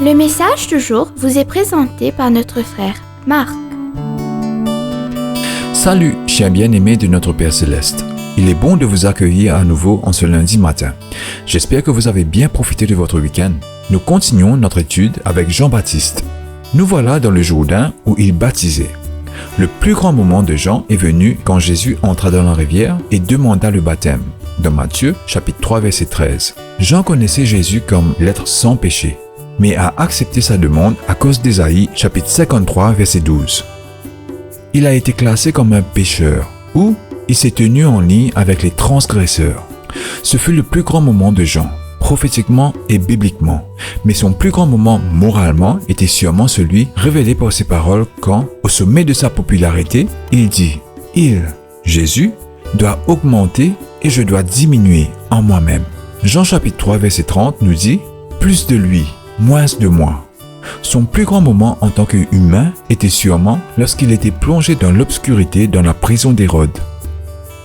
Le message du jour vous est présenté par notre frère Marc. Salut, chers bien-aimés de notre Père Céleste. Il est bon de vous accueillir à nouveau en ce lundi matin. J'espère que vous avez bien profité de votre week-end. Nous continuons notre étude avec Jean-Baptiste. Nous voilà dans le Jourdain où il baptisait. Le plus grand moment de Jean est venu quand Jésus entra dans la rivière et demanda le baptême. Dans Matthieu, chapitre 3, verset 13. Jean connaissait Jésus comme l'être sans péché, mais a accepté sa demande à cause d'Ésaïe, chapitre 53, verset 12. Il a été classé comme un pécheur, ou il s'est tenu en ligne avec les transgresseurs. Ce fut le plus grand moment de Jean, prophétiquement et bibliquement. Mais son plus grand moment moralement était sûrement celui révélé par ses paroles quand, au sommet de sa popularité, il dit « Jésus, doit augmenter et je dois diminuer en moi-même. » Jean chapitre 3 verset 30 nous dit « Plus de lui, moins de moi. » Son plus grand moment en tant qu'humain était sûrement lorsqu'il était plongé dans l'obscurité dans la prison d'Hérode.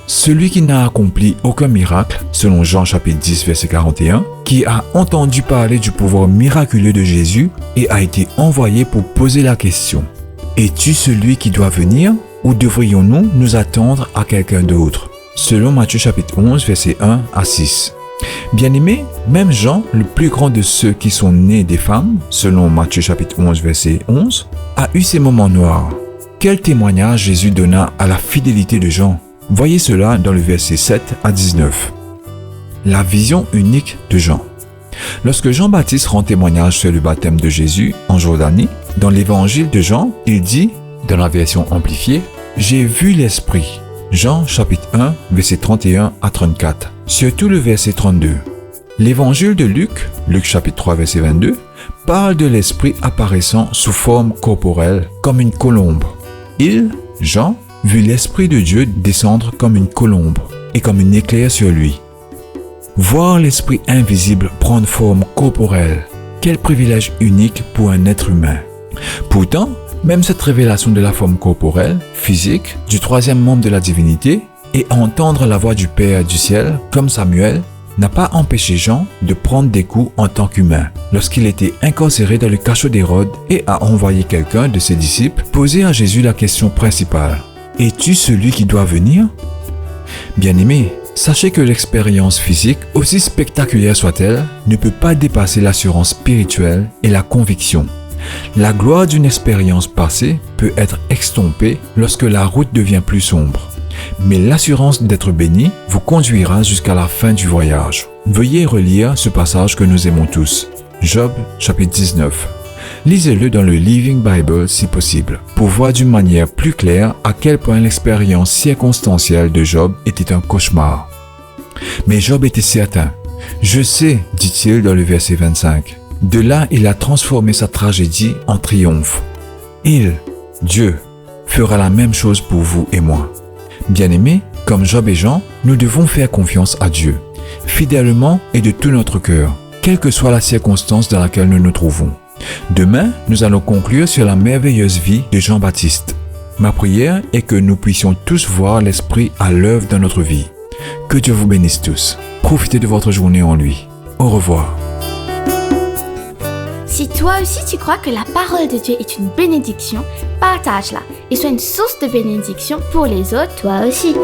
Celui qui n'a accompli aucun miracle, selon Jean chapitre 10 verset 41, qui a entendu parler du pouvoir miraculeux de Jésus et a été envoyé pour poser la question « Es-tu celui qui doit venir ou devrions-nous nous attendre à quelqu'un d'autre ?» Selon Matthieu chapitre 11 verset 1 à 6. Bien-aimé, même Jean, le plus grand de ceux qui sont nés des femmes, selon Matthieu chapitre 11 verset 11, a eu ses moments noirs. Quel témoignage Jésus donna à la fidélité de Jean? Voyez cela dans le verset 7 à 19. La vision unique de Jean. Lorsque Jean-Baptiste rend témoignage sur le baptême de Jésus en Jordanie, dans l'évangile de Jean, il dit, dans la version amplifiée, « J'ai vu l'Esprit ». Jean chapitre 1, verset 31 à 34. Surtout le verset 32. L'évangile de Luc, Luc chapitre 3, verset 22, parle de l'Esprit apparaissant sous forme corporelle, comme une colombe. Il, Jean, vit l'Esprit de Dieu descendre comme une colombe et comme une éclair sur lui. Voir l'Esprit invisible prendre forme corporelle, quel privilège unique pour un être humain. Pourtant, même cette révélation de la forme corporelle, physique, du troisième membre de la divinité, et entendre la voix du Père du ciel, comme Samuel, n'a pas empêché Jean de prendre des coups en tant qu'humain, lorsqu'il était incarcéré dans le cachot d'Hérode et a envoyé quelqu'un de ses disciples poser à Jésus la question principale. « Es-tu celui qui doit venir ?» Bien-aimés, sachez que l'expérience physique, aussi spectaculaire soit-elle, ne peut pas dépasser l'assurance spirituelle et la conviction. La gloire d'une expérience passée peut être estompée lorsque la route devient plus sombre. Mais l'assurance d'être béni vous conduira jusqu'à la fin du voyage. Veuillez relire ce passage que nous aimons tous. Job, chapitre 19. Lisez-le dans le Living Bible si possible, pour voir d'une manière plus claire à quel point l'expérience circonstancielle de Job était un cauchemar. Mais Job était certain. « Je sais, dit-il dans le verset 25. » De là, il a transformé sa tragédie en triomphe. Il, Dieu, fera la même chose pour vous et moi. Bien-aimés, comme Job et Jean, nous devons faire confiance à Dieu, fidèlement et de tout notre cœur, quelle que soit la circonstance dans laquelle nous nous trouvons. Demain, nous allons conclure sur la merveilleuse vie de Jean-Baptiste. Ma prière est que nous puissions tous voir l'Esprit à l'œuvre dans notre vie. Que Dieu vous bénisse tous. Profitez de votre journée en lui. Au revoir. Si toi aussi tu crois que la parole de Dieu est une bénédiction, partage-la et sois une source de bénédiction pour les autres toi aussi.